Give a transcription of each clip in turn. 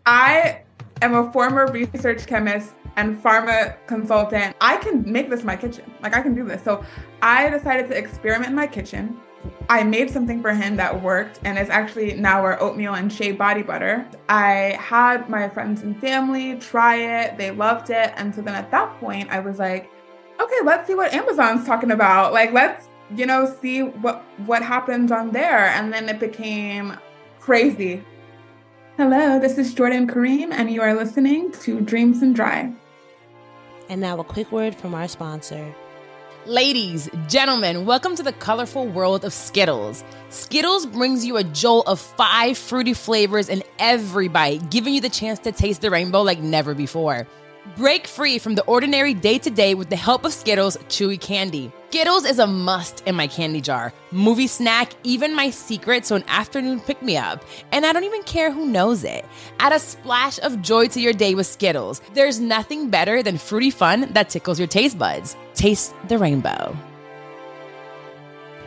I am a former research chemist and pharma consultant. I can make this my kitchen. Like, I can do this. So I decided to experiment in my kitchen. I made something for him that worked, and it's actually now our oatmeal and shea body butter. I had my friends and family try it. They loved it. And so then at that point, I was like, okay, let's see what Amazon's talking about. Like, let's, see what happens on there. And then it became crazy. Hello, this is Jordan Karim, and you are listening to Dreams and Dry. And now a quick word from our sponsor. Ladies, gentlemen, welcome to the colorful world of Skittles. Skittles brings you a jolt of 5 fruity flavors in every bite, giving you the chance to taste the rainbow like never before. Break free from the ordinary day-to-day with the help of Skittles Chewy Candy. Skittles is a must in my candy jar. Movie snack, even my secret, so an afternoon pick-me-up. And I don't even care who knows it. Add a splash of joy to your day with Skittles. There's nothing better than fruity fun that tickles your taste buds. Taste the rainbow.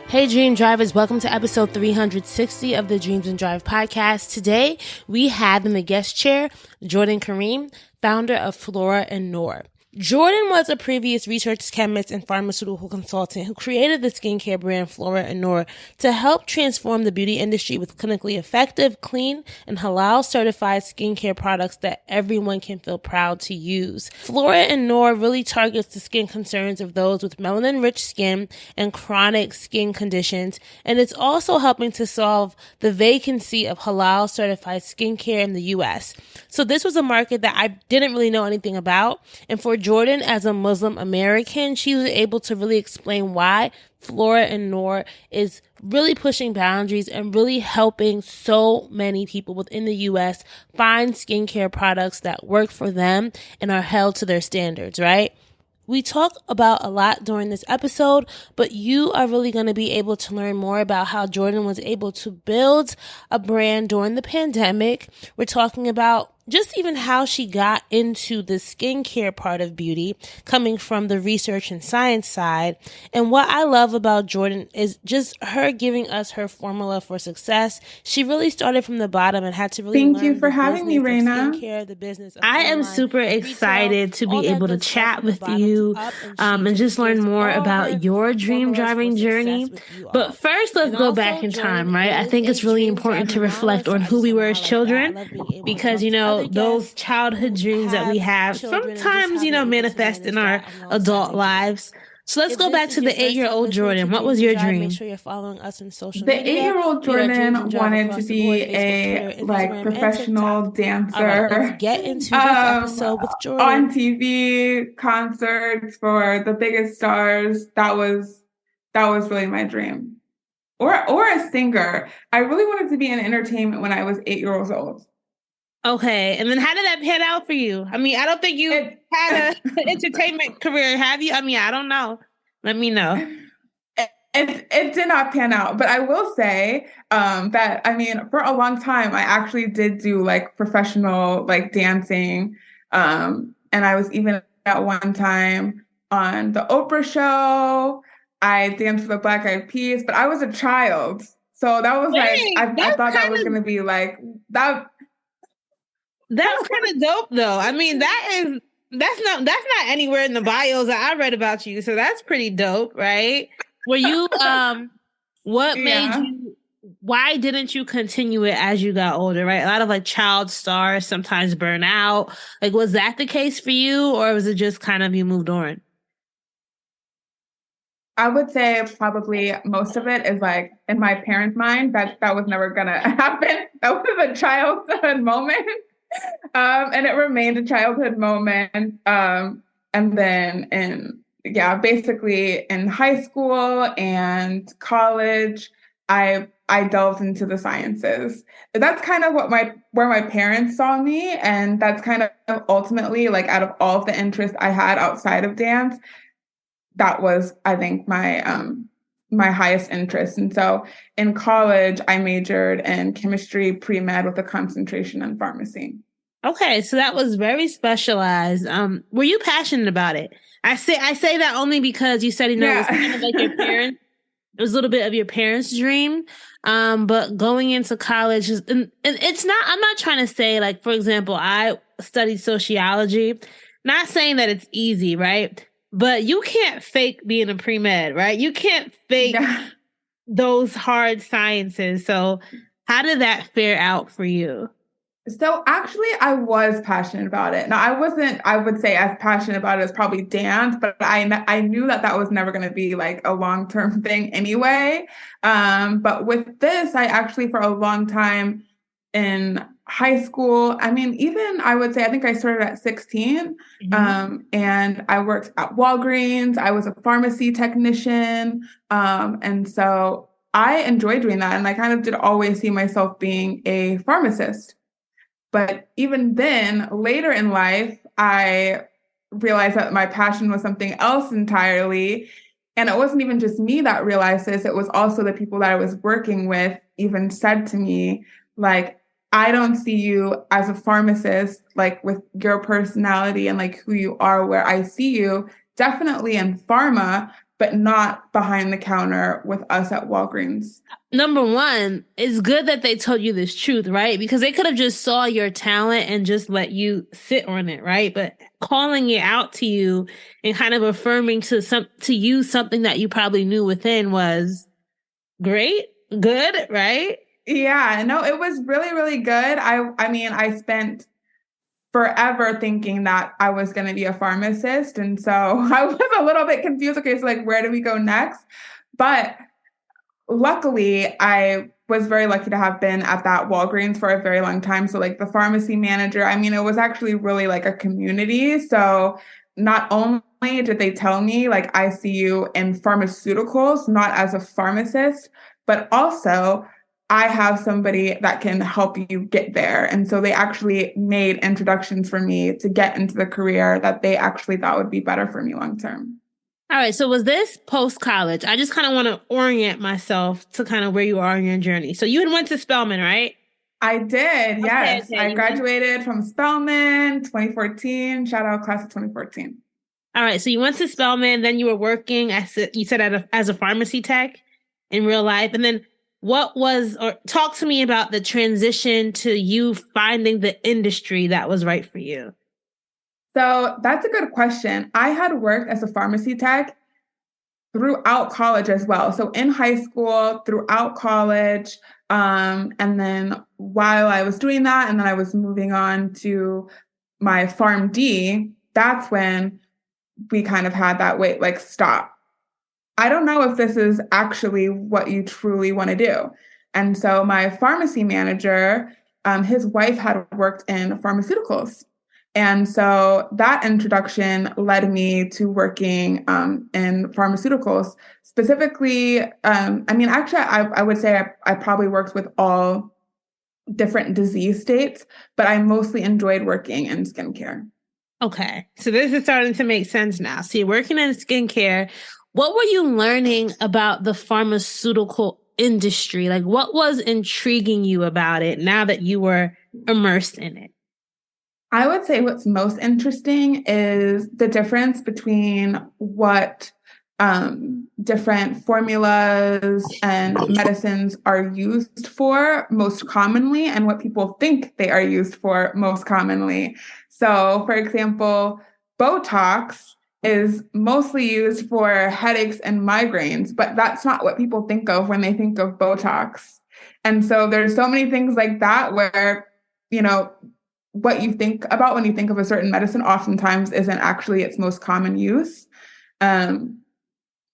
Hey Dream Drivers, welcome to episode 360 of the Dreams and Drive podcast. Today, we have in the guest chair, Jordan Karim, founder of Flora and Noor. Jordan was a previous research chemist and pharmaceutical consultant who created the skincare brand Flora and Noor to help transform the beauty industry with clinically effective, clean, and halal certified skincare products that everyone can feel proud to use. Flora and Noor really targets the skin concerns of those with melanin-rich skin and chronic skin conditions, and it's also helping to solve the vacancy of halal certified skincare in the U.S. So this was a market that I didn't really know anything about, and for Jordan, as a Muslim American, she was able to really explain why Flora and Noor is really pushing boundaries and really helping so many people within the U.S. find skincare products that work for them and are held to their standards, right? We talk about a lot during this episode, but you are really going to be able to learn more about how Jordan was able to build a brand during the pandemic. We're talking about just even how she got into the skincare part of beauty, coming from the research and science side. And what I love about Jordan is just her giving us her formula for success. She really started from the bottom and had to really Thank learn you for the having me, business of Raina. skincare, the business of I am online super retail, excited to all be that able to good stuff chat from the with bottom you to up, and just learn more about your dream driving journey. But first, let's go back in time, right? I think it's really important to reflect on who we were as children because, those childhood dreams that we have sometimes, manifest in our adult lives. So let's go back to the 8-year-old Jordan. What was your dream? Make sure you're following us on social The media. 8-year-old Jordan wanted to be a professional dancer. All right, let's get into this episode with Jordan. On TV, concerts for the biggest stars. That was really my dream. Or a singer. I really wanted to be in entertainment when I was 8 years old. Okay, and then how did that pan out for you? I mean, I don't think you had an entertainment career, have you? I mean, I don't know. Let me know. It did not pan out, but I will say that, for a long time, I actually did do professional dancing. And I was even at one time on the Oprah show. I danced with the Black Eyed Peas, but I was a child. So that was I thought that was going to be that. That's kind of dope, though. I mean, that's not anywhere in the bios that I read about you. So that's pretty dope, right? Were you why didn't you continue it as you got older, right? A lot of child stars sometimes burn out. Was that the case for you, or was it just kind of you moved on? I would say probably most of it is in my parents' mind that was never gonna happen. That was a childhood moment. And it remained a childhood moment. And then basically in high school and college, I delved into the sciences. That's kind of where my parents saw me. And that's kind of ultimately, out of all of the interests I had outside of dance, that was, I think, my highest interest. And so in college, I majored in chemistry pre-med with a concentration in pharmacy. Okay, so that was very specialized. Were you passionate about it? I say that only because you said, it was kind of like your parents. it was a little bit of your parents' dream. But going into college and it's not, I'm not trying to say, like, for example, I studied sociology, not saying that it's easy, right? But you can't fake being a pre-med, right? You can't fake those hard sciences. So how did that fare out for you? So actually, I was passionate about it. Now, I wasn't, I would say, as passionate about it as probably dance, but I knew that that was never going to be like a long-term thing anyway. But with this, I actually, for a long time in high school, I mean, even I would say, I think I started at 16, and I worked at Walgreens. I was a pharmacy technician. And so I enjoyed doing that. And I kind of did always see myself being a pharmacist. But even then, later in life, I realized that my passion was something else entirely. And it wasn't even just me that realized this. It was also the people that I was working with even said to me, like, I don't see you as a pharmacist, like with your personality and like who you are, where I see you definitely in pharma, but not behind the counter with us at Walgreens. Number one, it's good that they told you this truth, right? Because they could have just saw your talent and just let you sit on it, right? But calling it out to you and kind of affirming to you something that you probably knew within was great, good, right? Yeah, no, it was really, really good. I mean, I spent forever thinking that I was going to be a pharmacist. And so I was a little bit confused. Okay, so like, where do we go next? But luckily, I was very lucky to have been at that Walgreens for a very long time. So like the pharmacy manager, I mean, it was actually really like a community. So not only did they tell me like, I see you in pharmaceuticals, not as a pharmacist, but also I have somebody that can help you get there. And so they actually made introductions for me to get into the career that they actually thought would be better for me long term. All right. So was this post-college? I just kind of want to orient myself to kind of where you are in your journey. So you had went to Spelman, right? I did. Yes. Okay, I graduated from Spelman 2014. Shout out class of 2014. All right. So you went to Spelman, then you were working you said as a pharmacy tech in real life. And then talk to me about the transition to you finding the industry that was right for you. So that's a good question. I had worked as a pharmacy tech throughout college as well. So in high school, throughout college, and then while I was doing that, and then I was moving on to my PharmD, that's when we kind of had that wait, like, stop. I don't know if this is actually what you truly want to do. And so my pharmacy manager, his wife had worked in pharmaceuticals. And so that introduction led me to working in pharmaceuticals. Specifically, I mean, actually, I would say I probably worked with all different disease states, but I mostly enjoyed working in skincare. Okay. So this is starting to make sense now. So you're working in skincare. What were you learning about the pharmaceutical industry? Like, what was intriguing you about it now that you were immersed in it? I would say what's most interesting is the difference between what different formulas and medicines are used for most commonly and what people think they are used for most commonly. So, for example, Botox is mostly used for headaches and migraines, but that's not what people think of when they think of Botox. And so there's so many things like that where, you know, what you think about when you think of a certain medicine oftentimes isn't actually its most common use.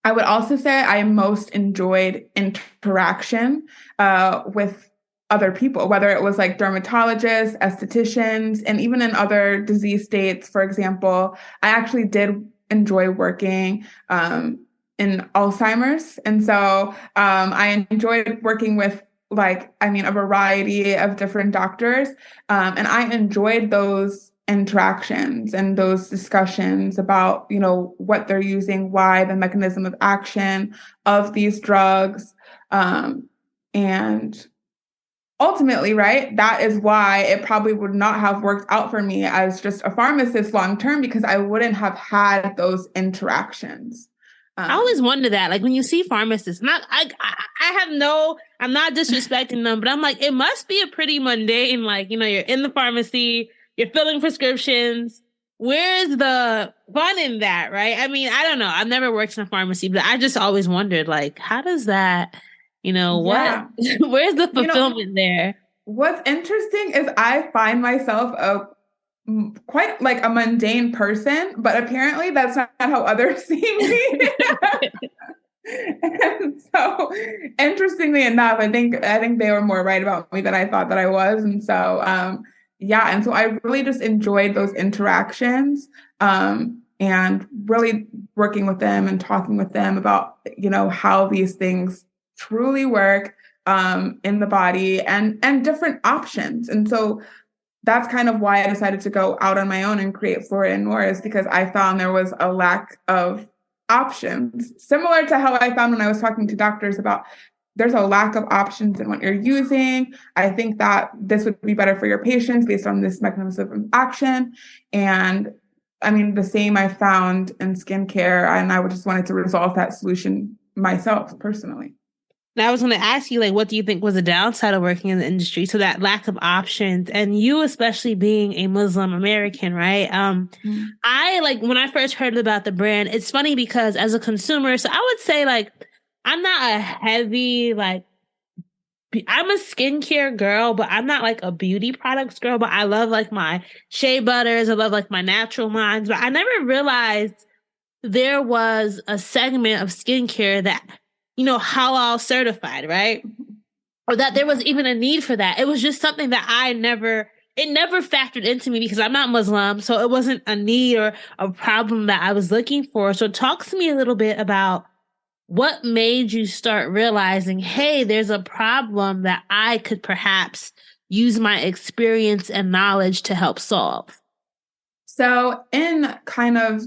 I would also say I most enjoyed interaction with other people, whether it was like dermatologists, estheticians, and even in other disease states. For example, I actually did enjoy working in Alzheimer's. And so I enjoyed working with a variety of different doctors. And I enjoyed those interactions and those discussions about, you know, what they're using, why, the mechanism of action of these drugs. And ultimately, right, that is why it probably would not have worked out for me as just a pharmacist long term, because I wouldn't have had those interactions. I always wonder that, like when you see pharmacists, I'm not disrespecting them, but I'm like, it must be a pretty mundane, like, you're in the pharmacy, you're filling prescriptions. Where's the fun in that, right? I mean, I don't know. I've never worked in a pharmacy, but I just always wondered, like, how does that, what, where's the fulfillment there? What's interesting is I find myself quite like a mundane person, but apparently that's not how others see me. And so, interestingly enough, I think they were more right about me than I thought that I was. And so, and so I really just enjoyed those interactions, and really working with them and talking with them about, how these things truly work in the body and different options. And so that's kind of why I decided to go out on my own and create Flora and Noor, is because I found there was a lack of options, similar to how I found when I was talking to doctors about there's a lack of options in what you're using. I think that this would be better for your patients based on this mechanism of action. And I mean, the same I found in skincare, and I just wanted to resolve that solution myself personally. Now, I was going to ask you, like, what do you think was the downside of working in the industry? So that lack of options, and you especially being a Muslim American, right? I, like, when I first heard about the brand, it's funny because as a consumer, so I would say, like, I'm not a heavy, like, I'm a skincare girl, but I'm not like a beauty products girl, but I love like my shea butters. I love like my natural lines, but I never realized there was a segment of skincare that, halal certified, right? Or that there was even a need for that. It was just something that it never factored into me because I'm not Muslim. So it wasn't a need or a problem that I was looking for. So talk to me a little bit about what made you start realizing, hey, there's a problem that I could perhaps use my experience and knowledge to help solve. So in kind of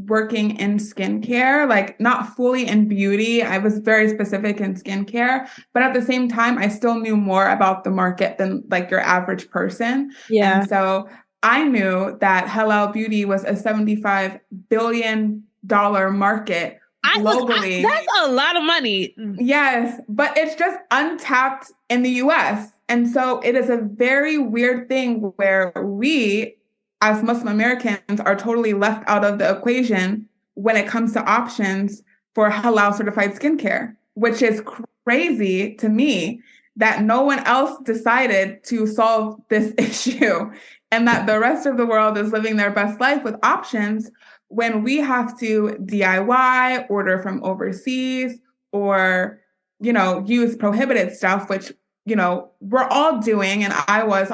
working in skincare, like not fully in beauty, I was very specific in skincare, but at the same time, I still knew more about the market than like your average person. Yeah. And so I knew that halal beauty was a $75 billion market globally. That's a lot of money. Yes, but it's just untapped in the US. And so it is a very weird thing where we, as Muslim Americans, are totally left out of the equation when it comes to options for halal certified skincare, which is crazy to me that no one else decided to solve this issue and that the rest of the world is living their best life with options when we have to DIY, order from overseas, or, use prohibited stuff, which we're all doing. And I was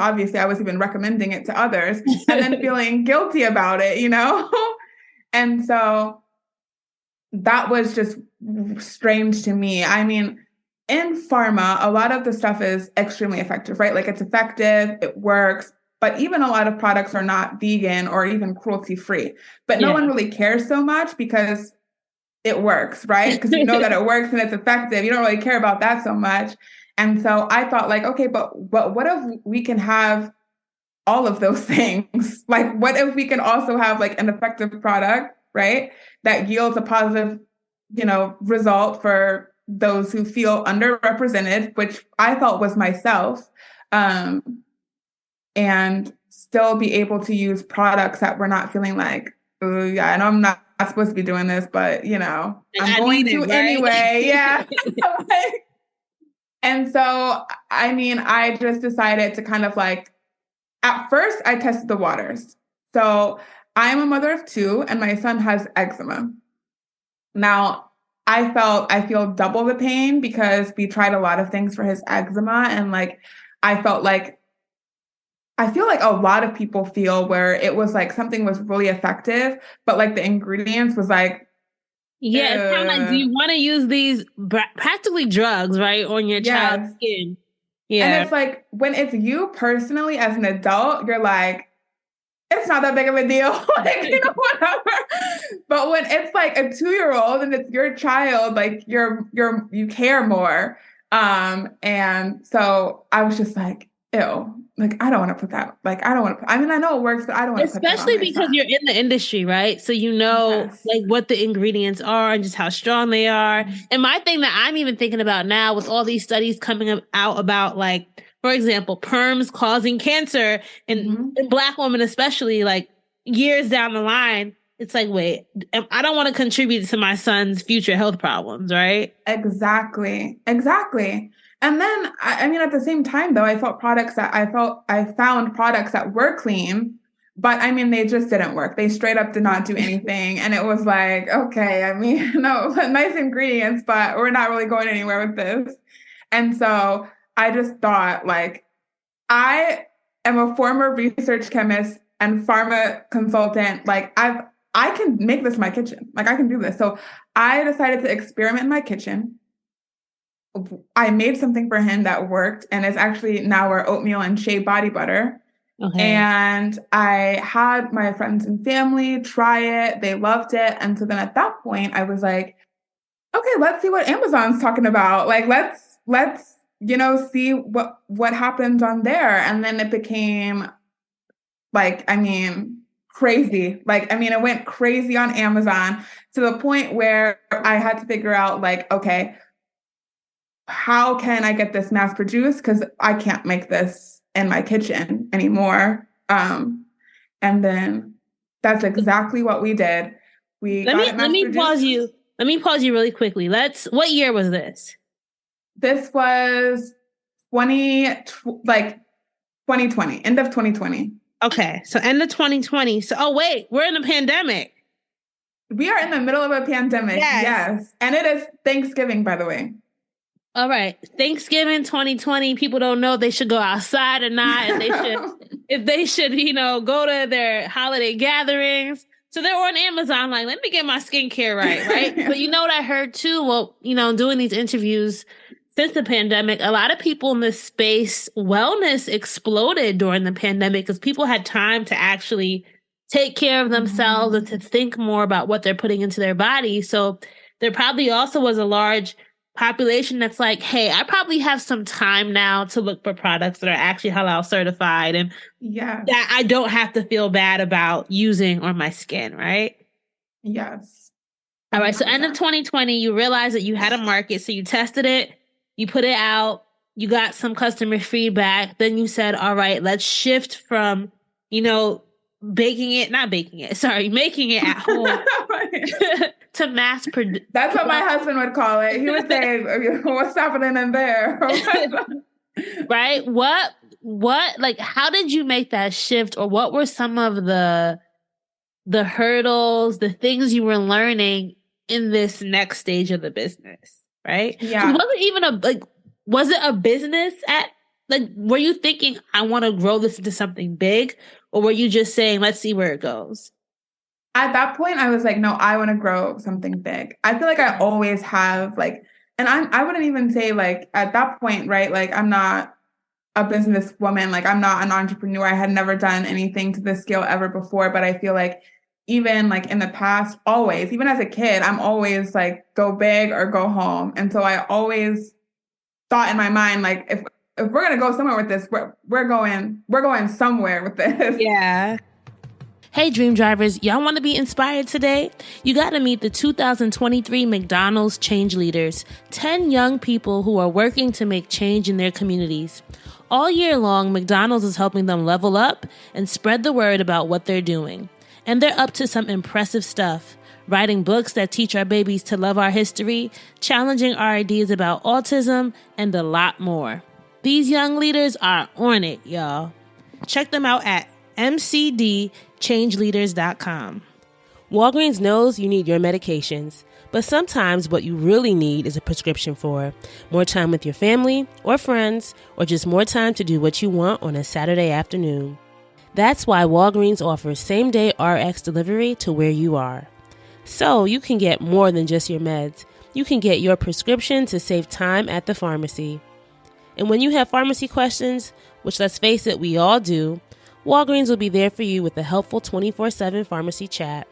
even recommending it to others and then feeling guilty about it, And so that was just strange to me. I mean, in pharma, a lot of the stuff is extremely effective, right? Like it's effective, it works, but even a lot of products are not vegan or even cruelty-free. But no one really cares so much because it works, right? Because you know that it works and it's effective. You don't really care about that so much. And so I thought like, okay, but what if we can have all of those things? Like, what if we can also have like an effective product, right? That yields a positive, result for those who feel underrepresented, which I felt was myself, and still be able to use products that we're not feeling like, oh yeah, I know I'm not supposed to be doing this, but I'm going to anyway. Yeah. And so, I mean, I just decided to kind of like, at first I tested the waters. So I'm a mother of two and my son has eczema. Now, I feel double the pain because we tried a lot of things for his eczema. And like, I feel like a lot of people feel where it was like something was really effective, but like the ingredients was like, yeah, it's kind of like, do you want to use these practically drugs, right, on your child's skin? Yeah. And it's like, when it's you personally as an adult, you're like, it's not that big of a deal. Like, whatever. But when it's like a 2-year-old and it's your child, like you care more. And so I was just like, ew. like, I don't want to put that, like, I don't want to, I mean, I know it works, but I don't want to put that on especially because you're in the industry, right? So you know, Yes. like what the ingredients are and just how strong they are. And my thing that I'm even thinking about now with all these studies coming out about, like, for example, perms causing cancer in Black women, especially, like years down the line, it's like, wait, I don't want to contribute to my son's future health problems, right? Exactly. And then, I mean, at the same time, though, I found products that were clean, but I mean, they just didn't work. They straight up did not do anything. And it was like, okay, I mean, no, nice ingredients, but we're not really going anywhere with this. And so I just thought, like, I am a former research chemist and pharma consultant. Like, I can make this in my kitchen. Like, I can do this. So I decided to experiment in my kitchen. I made something for him that worked, and it's actually now our oatmeal and shea body butter. Okay. And I had my friends and family try it. They loved it. And so then at that point, I was like, okay, let's see what Amazon's talking about. Like, let's see what happens on there. And then it became, like, I mean, crazy. Like, I mean, it went crazy on Amazon to the point where I had to figure out, like, okay, how can I get this mass produced? Because I can't make this in my kitchen anymore. And then that's exactly what we did. Let me pause you really quickly. What year was this? This was 2020, end of 2020. Okay, so end of 2020. So, oh wait, we're in a pandemic. We are in the middle of a pandemic. Yes. And it is Thanksgiving, by the way. All right. Thanksgiving 2020, people don't know if they should go outside or not, if they should, go to their holiday gatherings. So they're on Amazon, like, let me get my skincare right? But you know what I heard too? Well, doing these interviews since the pandemic, a lot of people in this space, wellness exploded during the pandemic because people had time to actually take care of themselves and to think more about what they're putting into their body. So there probably also was a large population that's like, hey, I probably have some time now to look for products that are actually halal certified and that I don't have to feel bad about using on my skin, right? Yes. All right. So end of 2020, you realized that you had a market. So you tested it, you put it out, you got some customer feedback. Then you said, all right, let's shift from, making it at home to mass produce. That's what my husband would call it. He would say, what's happening in there? Right? Like, how did you make that shift, or what were some of the hurdles, the things you were learning in this next stage of the business? Right? Yeah. Was it a business were you thinking, I want to grow this into something big? Or were you just saying, let's see where it goes? At that point, I was like, no, I want to grow something big. I feel like I always have, like, and I wouldn't even say, like, at that point, right, like, I'm not a businesswoman, like, I'm not an entrepreneur. I had never done anything to this scale ever before, but I feel like even, like, in the past, always, even as a kid, I'm always like, go big or go home. And so I always thought in my mind, like, if we're going to go somewhere with this, we're going somewhere with this. Yeah. Hey, Dream Drivers, y'all want to be inspired today? You got to meet the 2023 McDonald's Change Leaders, 10 young people who are working to make change in their communities. All year long, McDonald's is helping them level up and spread the word about what they're doing. And they're up to some impressive stuff, writing books that teach our babies to love our history, challenging our ideas about autism, and a lot more. These young leaders are on it, y'all. Check them out at mcdchangeleaders.com. Walgreens knows you need your medications, but sometimes what you really need is a prescription for more time with your family or friends, or just more time to do what you want on a Saturday afternoon. That's why Walgreens offers same-day RX delivery to where you are. So you can get more than just your meds. You can get your prescription to save time at the pharmacy. And when you have pharmacy questions, which let's face it, we all do, Walgreens will be there for you with a helpful 24/7 pharmacy chat.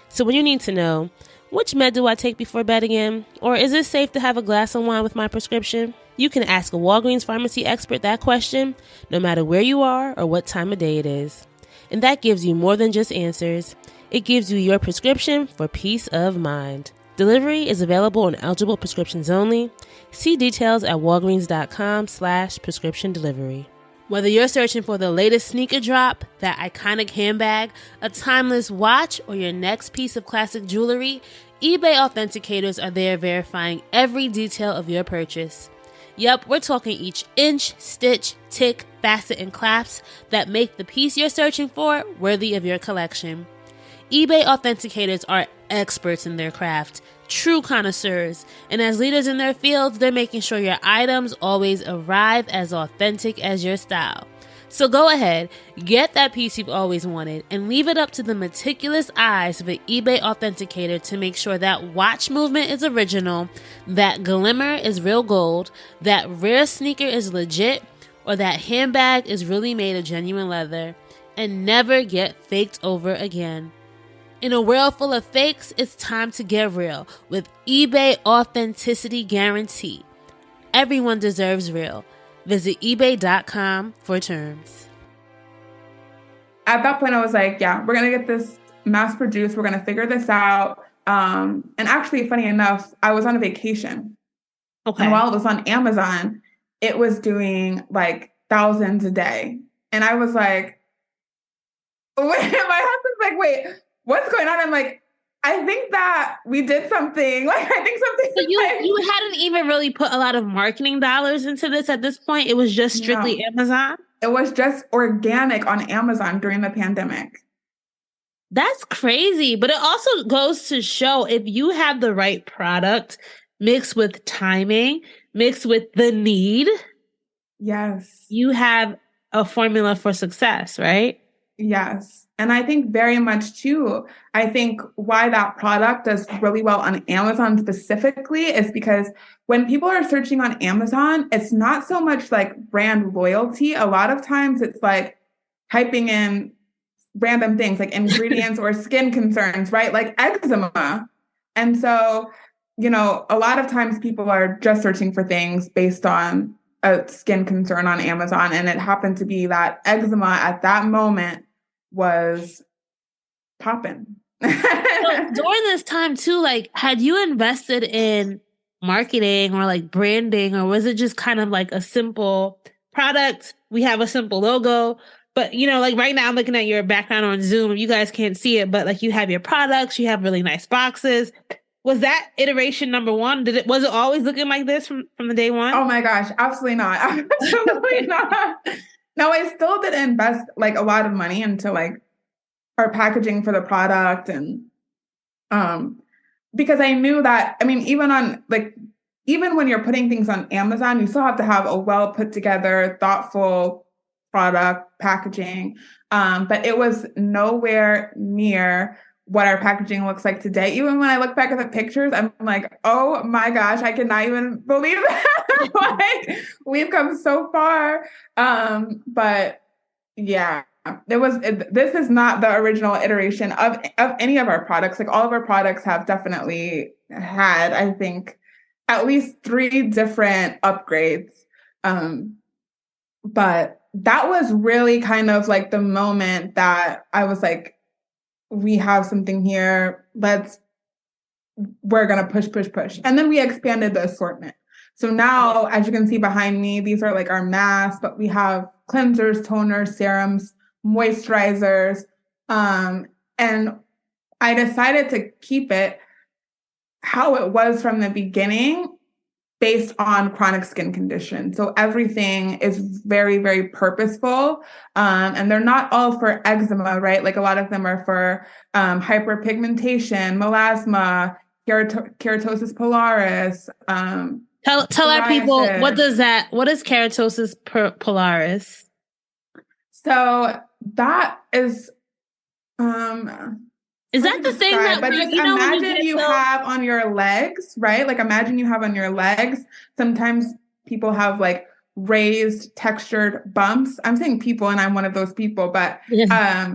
So when you need to know, Which med do I take before bed again? Or is it safe to have a glass of wine with my prescription? You can ask a Walgreens pharmacy expert that question, no matter where you are or what time of day it is. And that gives you more than just answers. It gives you your prescription for peace of mind. Delivery is available on eligible prescriptions only. See details at walgreens.com/prescription delivery. Whether you're searching for the latest sneaker drop, that iconic handbag, a timeless watch, or your next piece of classic jewelry, eBay authenticators are there verifying every detail of your purchase. Yep, we're talking each inch, stitch, tick, facet, and clasp that make the piece you're searching for worthy of your collection. eBay authenticators are experts in their craft, true connoisseurs, and as leaders in their fields, they're making sure your items always arrive as authentic as your style. So go ahead, get that piece you've always wanted, and leave it up to the meticulous eyes of an eBay authenticator to make sure that watch movement is original, that glimmer is real gold, that rare sneaker is legit, or that handbag is really made of genuine leather, and never get faked over again. In a world full of fakes, it's time to get real with eBay Authenticity Guarantee. Everyone deserves real. Visit ebay.com for terms. At that point, I was like, yeah, we're going to get this mass produced. We're going to figure this out. And actually, funny enough, I was on a vacation. Okay. And while it was on Amazon, it was doing like thousands a day. And I was like, wait, my husband's like, wait, what's going on? I'm like, I think that we did something. Like, I think something. So you hadn't even really put a lot of marketing dollars into this at this point. It was just strictly Amazon. It was just organic on Amazon during the pandemic. That's crazy. But it also goes to show if you have the right product mixed with timing, mixed with the need. Yes. You have a formula for success, right? Yes. And I think very much too, I think why that product does really well on Amazon specifically is because when people are searching on Amazon, it's not so much like brand loyalty. A lot of times it's like typing in random things like ingredients or skin concerns, right? Like eczema. And so, you know, a lot of times people are just searching for things based on a skin concern on Amazon. And it happened to be that eczema at that moment was popping. So during this time too, like, had you invested in marketing or like branding, or was it just kind of like a simple product? We have a simple logo, but you know, like right now I'm looking at your background on Zoom. You guys can't see it, but like you have your products, you have really nice boxes. Was that iteration number one? Was it always looking like this from the day one? Oh my gosh, absolutely not. Absolutely not. No, I still did invest like a lot of money into like our packaging for the product. And because I knew that, I mean, even when you're putting things on Amazon, you still have to have a well put together, thoughtful product packaging. But it was nowhere near what our packaging looks like today. Even when I look back at the pictures, I'm like, oh my gosh, I cannot even believe that. Like, we've come so far. But yeah, this is not the original iteration of any of our products. Like all of our products have definitely had, I think, at least 3 different upgrades. But that was really kind of like the moment that I was like, we have something here. We're going to push. And then we expanded the assortment. So now, as you can see behind me, these are like our masks, but we have cleansers, toners, serums, moisturizers. And I decided to keep it how it was from the beginning based on chronic skin conditions. So everything is very, very purposeful. And they're not all for eczema, right? Like a lot of them are for hyperpigmentation, melasma, keratosis pilaris. Tell our people, what is keratosis pilaris? So that is that the thing that, but just imagine you have on your legs, right? Like imagine you have on your legs. Sometimes people have like raised textured bumps. I'm saying people and I'm one of those people, but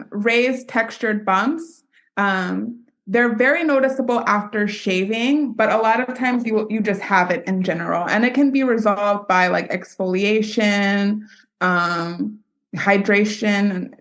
raised textured bumps they're very noticeable after shaving, but a lot of times you just have it in general. And it can be resolved by like exfoliation, hydration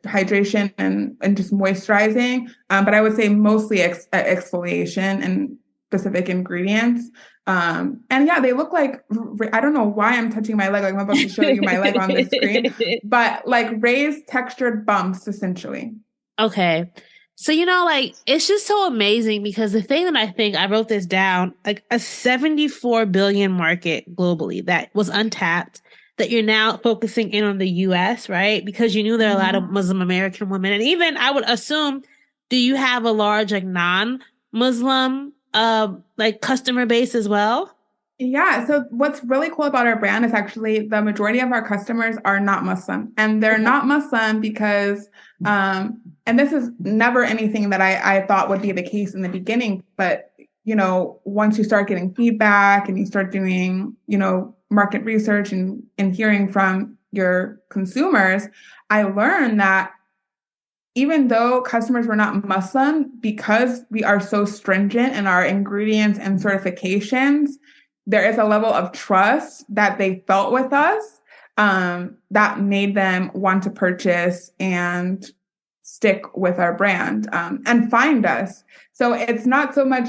and just moisturizing. But I would say mostly exfoliation and specific ingredients. And yeah, they look like, I don't know why I'm touching my leg. Like I'm about to show you my leg on the screen, but like raised textured bumps essentially. Okay. So, like, it's just so amazing because the thing that I wrote this down, like a 74 billion market globally that was untapped, that you're now focusing in on the US, right? Because you knew there are a lot of Muslim American women. And even I would assume, do you have a large, like, non-Muslim, like customer base as well? Yeah. So what's really cool about our brand is actually the majority of our customers are not Muslim, and they're not Muslim because, and this is never anything that I thought would be the case in the beginning, but, once you start getting feedback and you start doing, market research and hearing from your consumers, I learned that even though customers were not Muslim, because we are so stringent in our ingredients and certifications, there is a level of trust that they felt with us that made them want to purchase and stick with our brand and find us. So it's not so much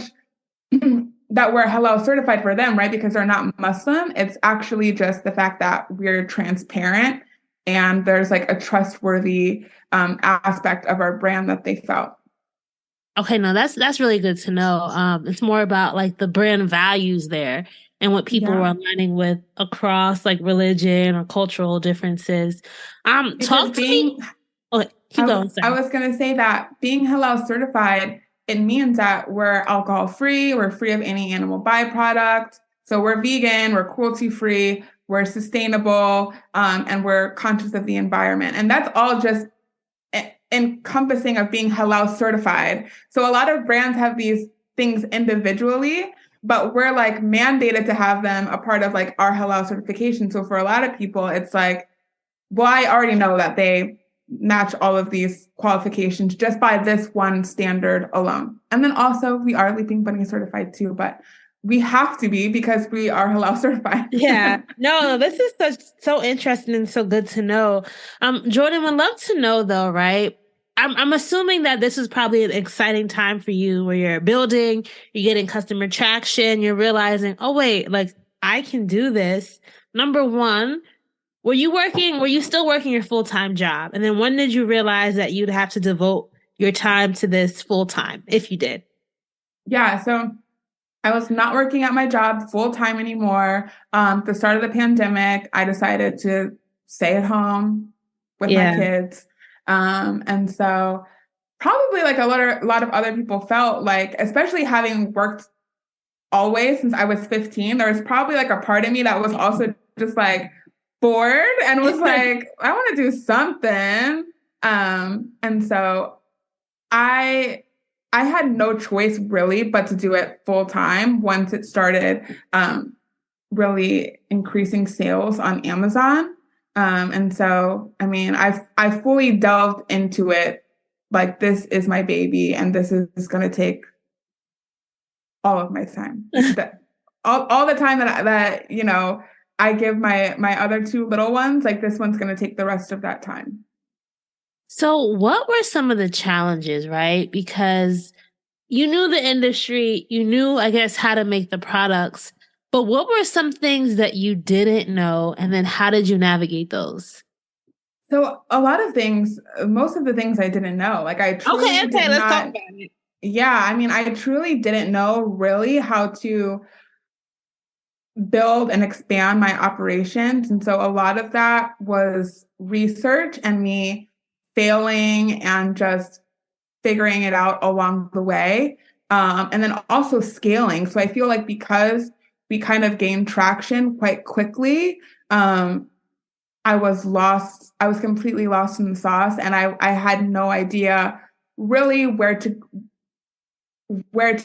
that we're halal certified for them, right? Because they're not Muslim. It's actually just the fact that we're transparent and there's like a trustworthy aspect of our brand that they felt. Okay, no, that's really good to know. It's more about like the brand values there and what people were aligning with across like religion or cultural differences. Talk to me. Okay, keep going. Sorry. I was going to say that being halal certified, it means that we're alcohol free, we're free of any animal byproduct. So we're vegan, we're cruelty free, we're sustainable, and we're conscious of the environment. And that's all just encompassing of being halal certified. So a lot of brands have these things individually, but we're like mandated to have them a part of like our halal certification. So for a lot of people, it's like, well, I already know that they match all of these qualifications just by this one standard alone. And then also we are Leaping Bunny certified too, but we have to be because we are halal certified. Yeah. No, this is so interesting and so good to know. Jordan, would love to know though, right? I'm assuming that this is probably an exciting time for you where you're building, you're getting customer traction, you're realizing, oh wait, like I can do this. Number one, were you still working your full-time job? And then when did you realize that you'd have to devote your time to this full-time, if you did? Yeah. So I was not working at my job full-time anymore. The start of the pandemic, I decided to stay at home with my kids. And so probably like a lot of other people felt like, especially having worked always since I was 15, there was probably like a part of me that was also just like bored and was like, I want to do something. And so I had no choice really but to do it full time once it started really increasing sales on Amazon. And so, I mean, I fully delved into it like this is my baby and this is going to take all of my time. all the time that I give my other two little ones, like this one's going to take the rest of that time. So what were some of the challenges, right? Because you knew the industry, you knew, I guess, how to make the products, but what were some things that you didn't know? And then how did you navigate those? So a lot of things, most of the things I didn't know, like I truly let's talk about it. Yeah. I mean, I truly didn't know really how to build and expand my operations. And so a lot of that was research and me failing and just figuring it out along the way. And then also scaling. So I feel like because we kind of gained traction quite quickly, I was completely lost in the sauce. And I had no idea really where to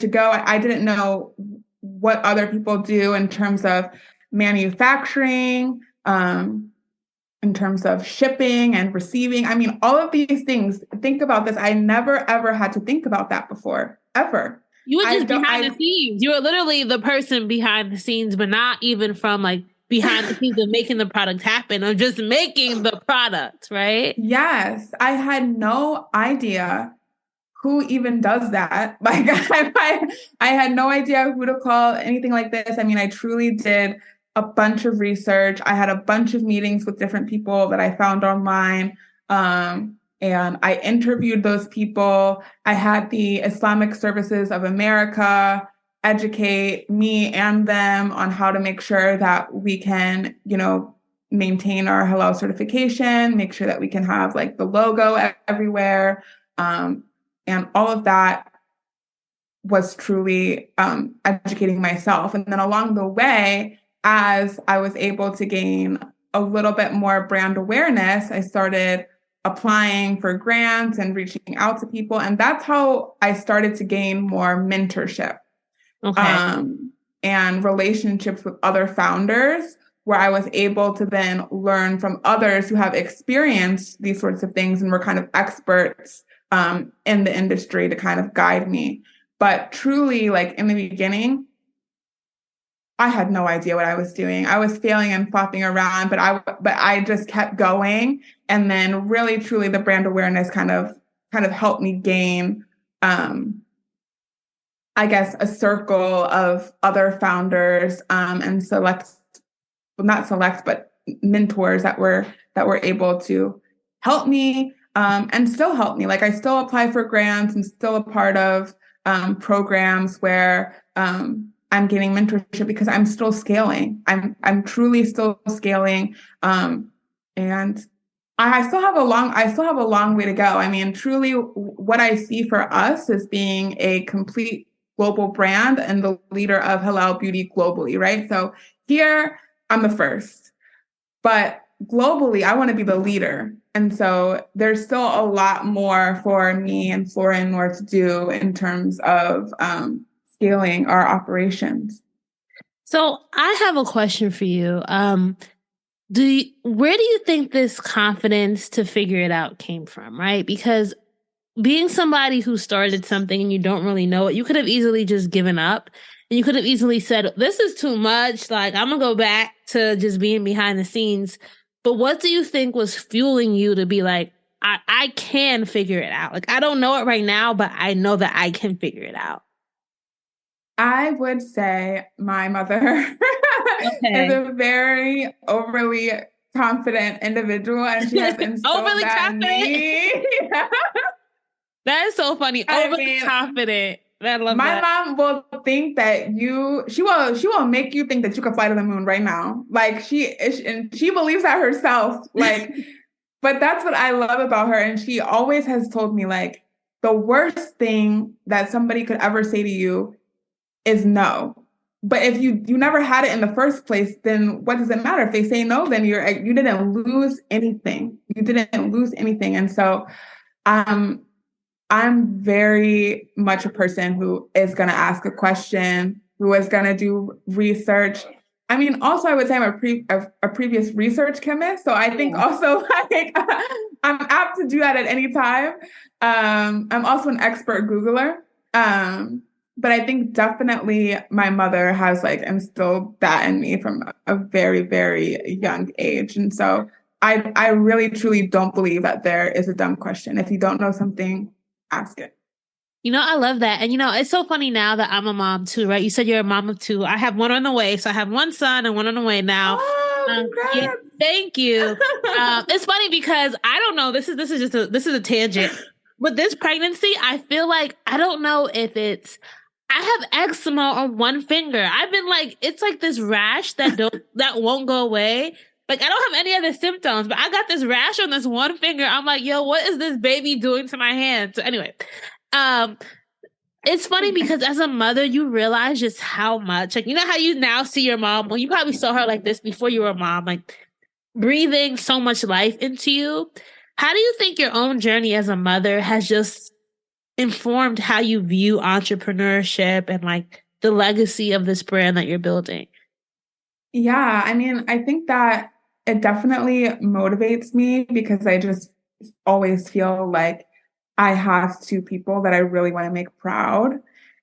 go. I didn't know what other people do in terms of manufacturing, in terms of shipping and receiving. I mean, all of these things, think about this. I never, ever had to think about that before. ever. You were just behind the scenes. You were literally the person behind the scenes, but not even from like behind the scenes of making the product happen, or just making the product, right? Yes. I had no idea who even does that. Like I had no idea who to call, anything like this. I mean, I truly did a bunch of research. I had a bunch of meetings with different people that I found online. And I interviewed those people. I had the Islamic Services of America educate me and them on how to make sure that we can, maintain our halal certification, make sure that we can have like the logo everywhere. And all of that was truly educating myself. And then along the way, as I was able to gain a little bit more brand awareness, I started applying for grants and reaching out to people. And that's how I started to gain more mentorship and relationships with other founders, where I was able to then learn from others who have experienced these sorts of things and were kind of experts in the industry to kind of guide me. But truly, like in the beginning, I had no idea what I was doing. I was failing and flopping around, but I just kept going. And then really, truly, the brand awareness kind of helped me gain, I guess, a circle of other founders and mentors that were able to help me and still help me. Like I still apply for grants and still a part of programs where I'm getting mentorship because I'm still scaling. I'm truly still scaling. And I still have a long way to go. I mean, truly what I see for us is being a complete global brand and the leader of halal beauty globally, right? So here I'm the first, but globally I want to be the leader. And so there's still a lot more for me and Flora and Noor to do in terms of scaling our operations. So I have a question for you. Where do you think this confidence to figure it out came from, right? Because being somebody who started something and you don't really know it, you could have easily just given up. And you could have easily said, this is too much. Like, I'm going to go back to just being behind the scenes. But what do you think was fueling you to be like, I can figure it out? Like, I don't know it right now, but I know that I can figure it out. I would say my mother is a very overly confident individual, and she has instilled overly that confident. In me. That is so funny. Overly confident. I love my that. mom will think that she will make you think that you can fly to the moon right now. Like and she believes that herself. Like, but that's what I love about her. And she always has told me, like, the worst thing that somebody could ever say to you is no. But if you never had it in the first place, then what does it matter? If they say no, then you didn't lose anything. You didn't lose anything. And so I'm very much a person who is going to ask a question, who is going to do research. I mean, also, I would say I'm a previous research chemist. So I think also like I'm apt to do that at any time. I'm also an expert Googler. But I think definitely my mother has like instilled that in me from a very, very young age. And so I really, truly don't believe that there is a dumb question. If you don't know something, ask it. I love that. And, it's so funny now that I'm a mom too, right? You said you're a mom of two. I have one on the way. So I have one son and one on the way now. Yeah, thank you. It's funny because I don't know. This is a tangent. With this pregnancy, I feel like, I don't know if I have eczema on one finger. I've been like, it's like this rash that won't go away. Like, I don't have any other symptoms, but I got this rash on this one finger. I'm like, yo, what is this baby doing to my hand? So anyway, it's funny because as a mother, you realize just how much, like, how you now see your mom, well, you probably saw her like this before you were a mom, like breathing so much life into you. How do you think your own journey as a mother has just informed how you view entrepreneurship and like the legacy of this brand that you're building? Yeah, I mean, I think that it definitely motivates me because I just always feel like I have two people that I really want to make proud.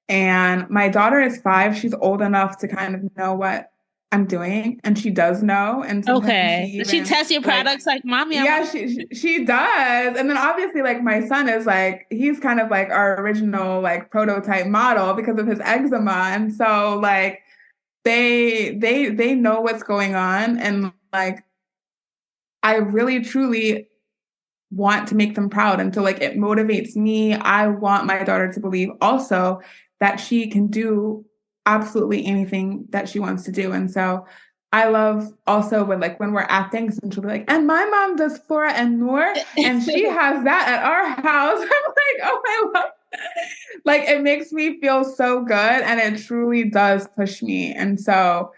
And my daughter is 5. She's old enough to kind of know what I'm doing, and she does know. And sometimes she Okay. Does she even test your products like, mommy? yeah, she does. And then obviously, like my son is like he's kind of like our original like prototype model because of his eczema, and so like they know what's going on, and like I really truly want to make them proud. And so like it motivates me. I want my daughter to believe also that she can do absolutely anything that she wants to do. And so I love also when like when we're at things and she'll be like, and my mom does Flora and Noor, and she has that at our house. I'm like, oh my God. Like it makes me feel so good, and it truly does push me. And so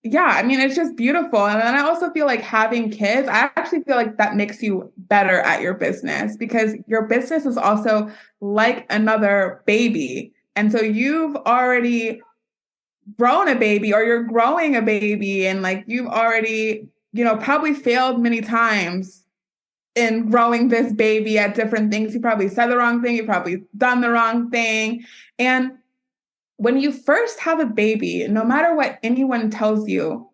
yeah, I mean, it's just beautiful. And then I also feel like having kids, I actually feel like that makes you better at your business because your business is also like another baby. And so you've already grown a baby or you're growing a baby, and like you've already, probably failed many times in growing this baby at different things. You probably said the wrong thing, you probably done the wrong thing. And when you first have a baby, no matter what anyone tells you,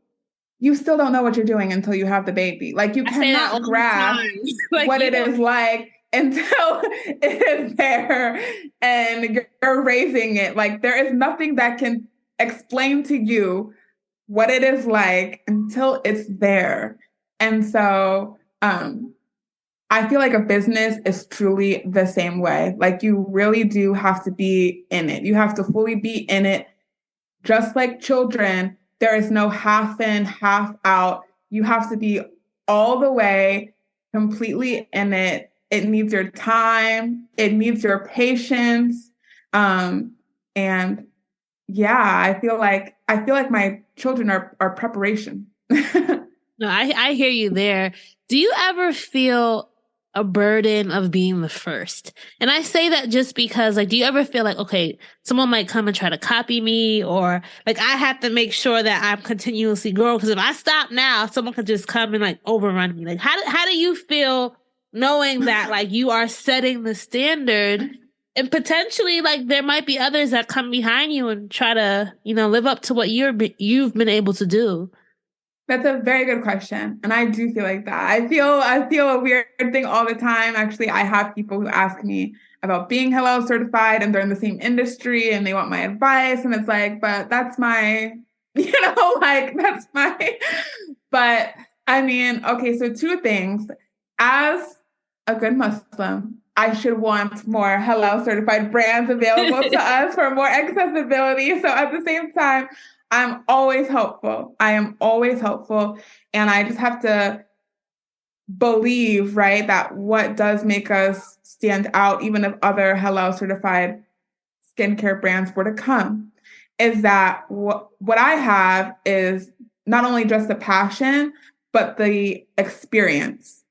you still don't know what you're doing until you have the baby. Like you cannot grasp like, what it is like until it is there and you're raising it. Like there is nothing that can explain to you what it is like until it's there. And so, I feel like a business is truly the same way. Like you really do have to be in it. You have to fully be in it. Just like children, there is no half in, half out. You have to be all the way, completely in it. It needs your time. It needs your patience. And yeah, I feel like my children are preparation. No, I hear you there. Do you ever feel a burden of being the first? And I say that just because, like, do you ever feel like, okay, someone might come and try to copy me, or like I have to make sure that I'm continuously growing? Because if I stop now, someone could just come and like overrun me. Like, how do you feel knowing that like you are setting the standard, and potentially like there might be others that come behind you and try to, live up to what you've been able to do? That's a very good question. And I do feel like that. I feel a weird thing all the time. Actually, I have people who ask me about being halal certified and they're in the same industry and they want my advice. And it's like, but that's my, that's my, but I mean, okay, so two things. As a good Muslim, I should want more halal certified brands available to us for more accessibility. So at the same time, I'm always helpful. I am always helpful. And I just have to believe, right, that what does make us stand out, even if other halal certified skincare brands were to come, is that what I have is not only just the passion, but the experience.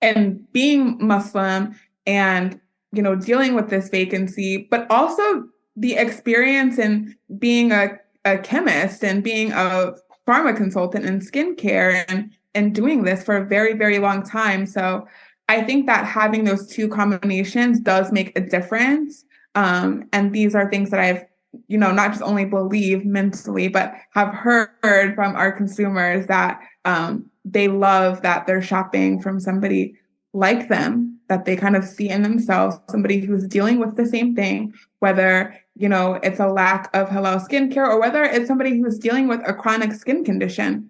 And being Muslim and, dealing with this vacancy, but also the experience in being a chemist and being a pharma consultant in skincare and doing this for a very, very long time. So I think that having those two combinations does make a difference. And these are things that I've, not just only believe mentally, but have heard from our consumers that they love that they're shopping from somebody like them, that they kind of see in themselves, somebody who's dealing with the same thing, whether, it's a lack of halal skincare or whether it's somebody who's dealing with a chronic skin condition,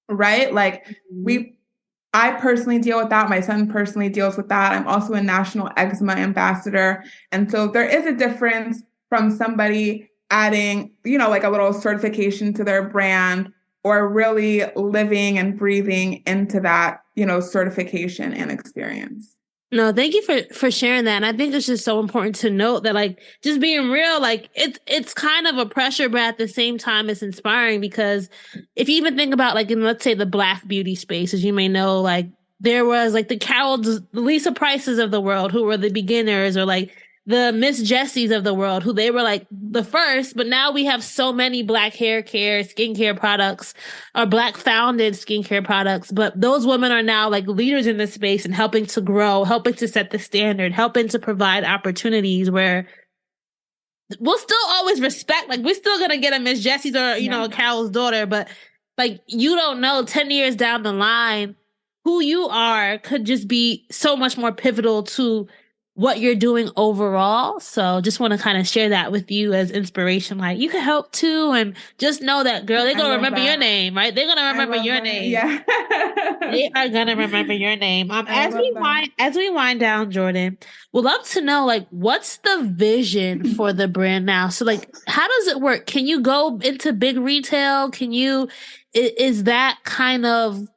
right? Like I personally deal with that. My son personally deals with that. I'm also a national eczema ambassador. And so there is a difference from somebody adding, like a little certification to their brand or really living and breathing into that, certification and experience. No, thank you for sharing that. And I think it's just so important to note that, like, just being real, like it's kind of a pressure, but at the same time, it's inspiring because if you even think about like in, let's say, the Black beauty space, as you may know, like there was like the Carols, the Lisa Prices of the world who were the beginners, or like the Miss Jessies of the world, who they were like the first, but now we have so many Black hair care, skincare products, or Black founded skincare products. But those women are now like leaders in this space and helping to grow, helping to set the standard, helping to provide opportunities where we'll still always respect, like we're still going to get a Miss Jessie's or, you know, Carol's daughter, but like you don't know 10 years down the line, who you are could just be so much more pivotal to what you're doing overall. So just want to kind of share that with you as inspiration. Like you can help too. And just know that, girl, they're going to remember your name, right? They're going to remember your name. Yeah. They are going to remember your name. As we wind down, Jordan, we'd love to know, like, what's the vision for the brand now? So like, how does it work? Can you go into big retail? Is that kind of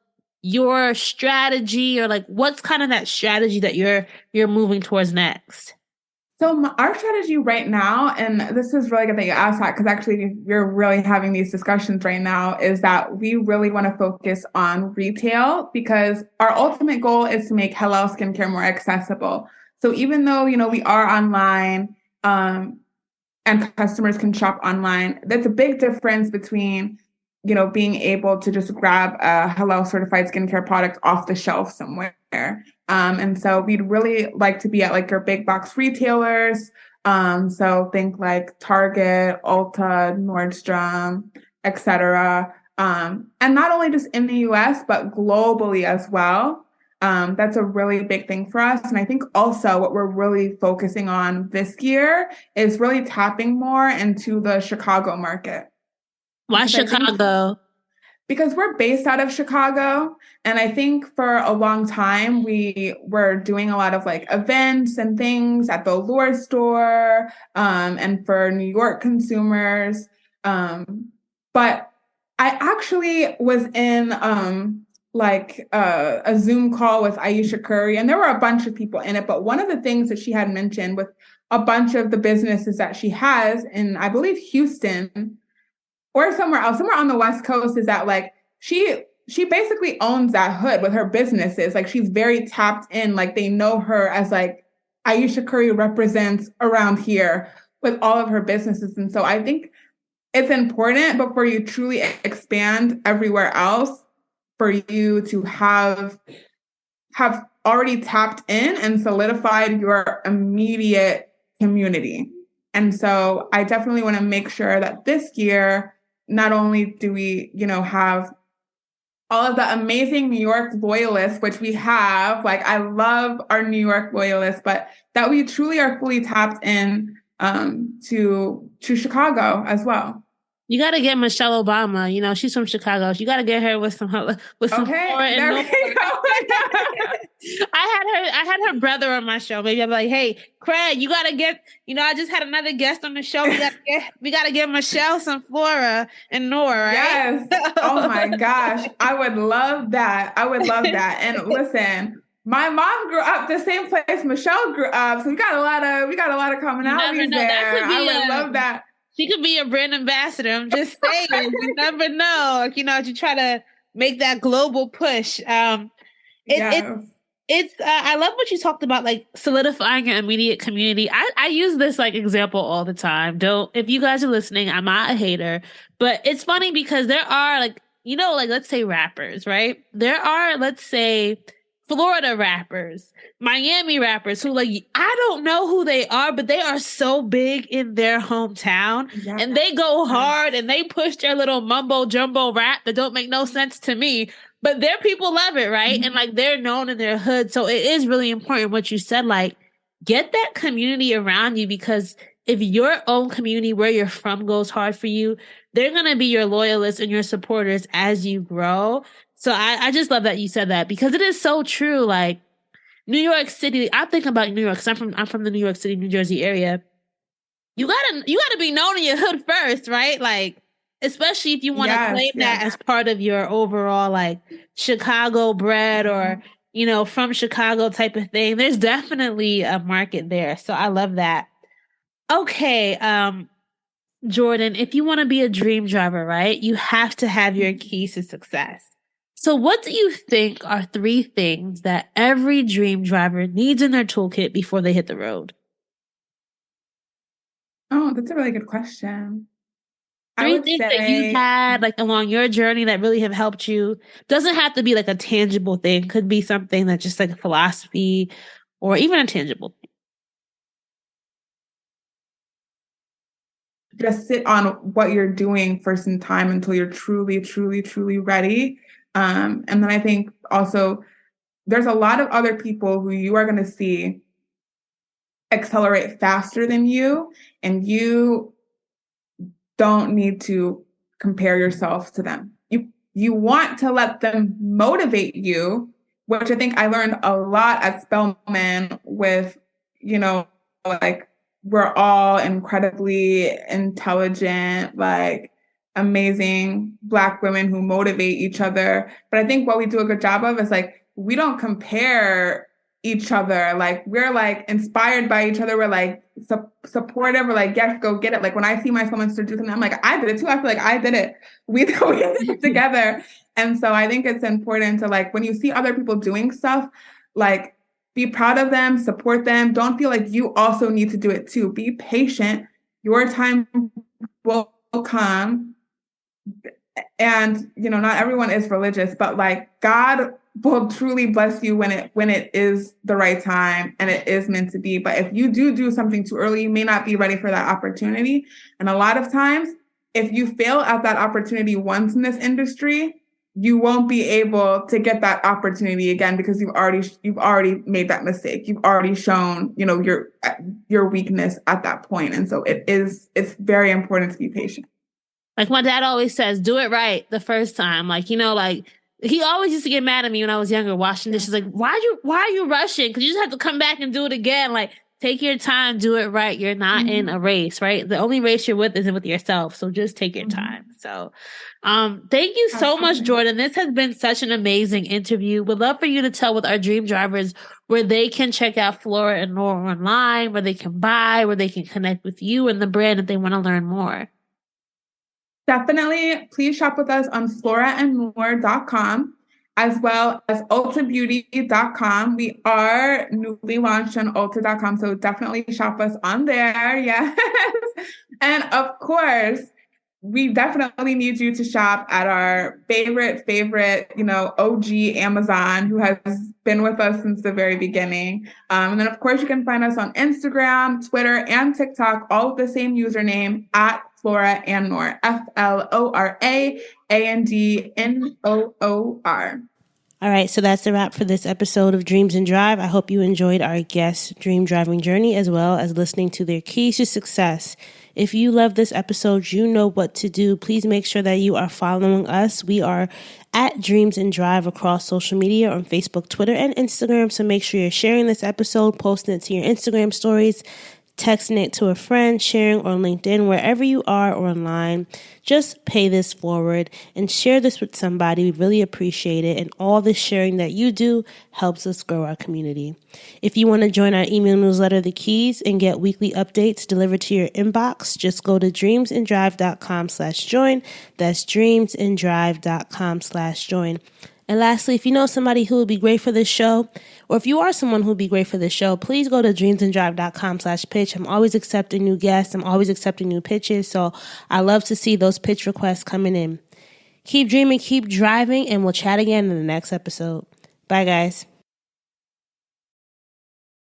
your strategy, or like what's kind of that strategy that you're moving towards next? So our strategy right now, and this is really good that you asked that, because actually you're really having these discussions right now, is that we really want to focus on retail, because our ultimate goal is to make halal skincare more accessible. So even though, you know, we are online, and customers can shop online, that's a big difference between, you know, being able to just grab a halal certified skincare product off the shelf somewhere. And so we'd really like to be at like your big box retailers. So think like Target, Ulta, Nordstrom, etc. And not only just in the US, but globally as well. That's a really big thing for us. And I think also what we're really focusing on this year is really tapping more into the Chicago market. Why Chicago? Because we're based out of Chicago. And I think for a long time, we were doing a lot of like events and things at the Allure store, and for New York consumers. But I actually was in a Zoom call with Ayesha Curry, and there were a bunch of people in it. But one of the things that she had mentioned with a bunch of the businesses that she has in, I believe, Houston, or somewhere else, somewhere on the West Coast, is that like she basically owns that hood with her businesses. Like she's very tapped in, like they know her as like Ayesha Curry represents around here with all of her businesses. And so I think it's important, before you truly expand everywhere else, for you to have already tapped in and solidified your immediate community. And so I definitely want to make sure that this year, not only do we, you know, have all of the amazing New York loyalists, which we have, like I love our New York loyalists, but that we truly are fully tapped in to Chicago as well. You got to get Michelle Obama. You know, she's from Chicago. You got to get her with some Flora and Noor. I had her brother on my show. Maybe I'm like, hey, Craig, you got to get, you know, I just had another guest on the show. We got to get Michelle some Flora and Noor, right? Yes. Oh my gosh. I would love that. And listen, my mom grew up the same place Michelle grew up. So we got a lot of commonalities there. I would love that. She could be a brand ambassador. I'm just saying, you never know. Like, you know, to try to make that global push. I love what you talked about, like solidifying your immediate community. I use this like example all the time. If you guys are listening, I'm not a hater, but it's funny because there are like, you know, like let's say rappers, right? There are, let's say, Florida rappers, Miami rappers who like, I don't know who they are, but they are so big in their hometown and they go hard and they push their little mumbo jumbo rap that don't make no sense to me, but their people love it, right? Mm-hmm. And like they're known in their hood. So it is really important what you said, like get that community around you, because if your own community where you're from goes hard for you, they're going to be your loyalists and your supporters as you grow. So I just love that you said that, because it is so true. Like New York City, I think about New York because I'm from the New York City, New Jersey area. You gotta be known in your hood first, right? Like, especially if you want to claim that as part of your overall like Chicago bred or, you know, from Chicago type of thing. There's definitely a market there. So I love that. Okay, Jordan, if you want to be a dream driver, right, you have to have your keys to success. So what do you think are 3 things that every dream driver needs in their toolkit before they hit the road? Oh, that's a really good question. I 3 would things that you say had like along your journey that really have helped you. Doesn't have to be like a tangible thing. Could be something that's just like a philosophy or even a tangible thing. just sit on what you're doing for some time until you're truly, truly, truly ready. And then I think also there's a lot of other people who you are going to see accelerate faster than you, and you don't need to compare yourself to them. You want to let them motivate you, which I think I learned a lot at Spelman with, like we're all incredibly intelligent, like amazing Black women who motivate each other. But I think what we do a good job of is like we don't compare each other. Like we're like inspired by each other. We're like supportive. We're like, yes, go get it. Like when I see my someone to do something, I'm like, I did it too. I feel like I did it. We did it together. And so I think it's important to like when you see other people doing stuff, like be proud of them, support them. Don't feel like you also need to do it too. Be patient. Your time will come. And not everyone is religious, but like God will truly bless you when it is the right time and it is meant to be. But if you do something too early, you may not be ready for that opportunity. And a lot of times, if you fail at that opportunity once in this industry, you won't be able to get that opportunity again because you've already made that mistake. You've already shown, your weakness at that point. And so it's very important to be patient. Like my dad always says, do it right the first time. Like, he always used to get mad at me when I was younger, washing dishes. Like, why are you rushing? Because you just have to come back and do it again. Like, take your time, do it right. You're not in a race, right? The only race you're with is with yourself. So just take your time. So, thank you so much, Jordan. This has been such an amazing interview. Would love for you to tell with our dream drivers where they can check out Flora and Noor online, where they can buy, where they can connect with you and the brand if they want to learn more. Definitely, please shop with us on floraandnoor.com as well as ultabeauty.com. We are newly launched on ulta.com, so definitely shop us on there. Yes. And of course, we definitely need you to shop at our favorite, OG Amazon, who has been with us since the very beginning. And then, of course, you can find us on Instagram, Twitter, and TikTok, all with the same username at Flora and Noor, FLORAANDNOOR. All right, so that's the wrap for this episode of Dreams and Drive. I hope you enjoyed our guest's dream driving journey as well as listening to their keys to success. If you love this episode, you know what to do. Please make sure that you are following us. We are at Dreams and Drive across social media on Facebook, Twitter, and Instagram. So make sure you're sharing this episode, posting it to your Instagram stories, texting it to a friend, sharing on LinkedIn, wherever you are or online. Just pay this forward and share this with somebody. We really appreciate it. And all the sharing that you do helps us grow our community. If you want to join our email newsletter, The Keys, and get weekly updates delivered to your inbox, just go to dreamsanddrive.com/join. That's dreamsanddrive.com/join. And lastly, if you know somebody who would be great for this show, or if you are someone who would be great for this show, please go to dreamsanddrive.com/pitch. I'm always accepting new guests. I'm always accepting new pitches. So I love to see those pitch requests coming in. Keep dreaming, keep driving, and we'll chat again in the next episode. Bye, guys.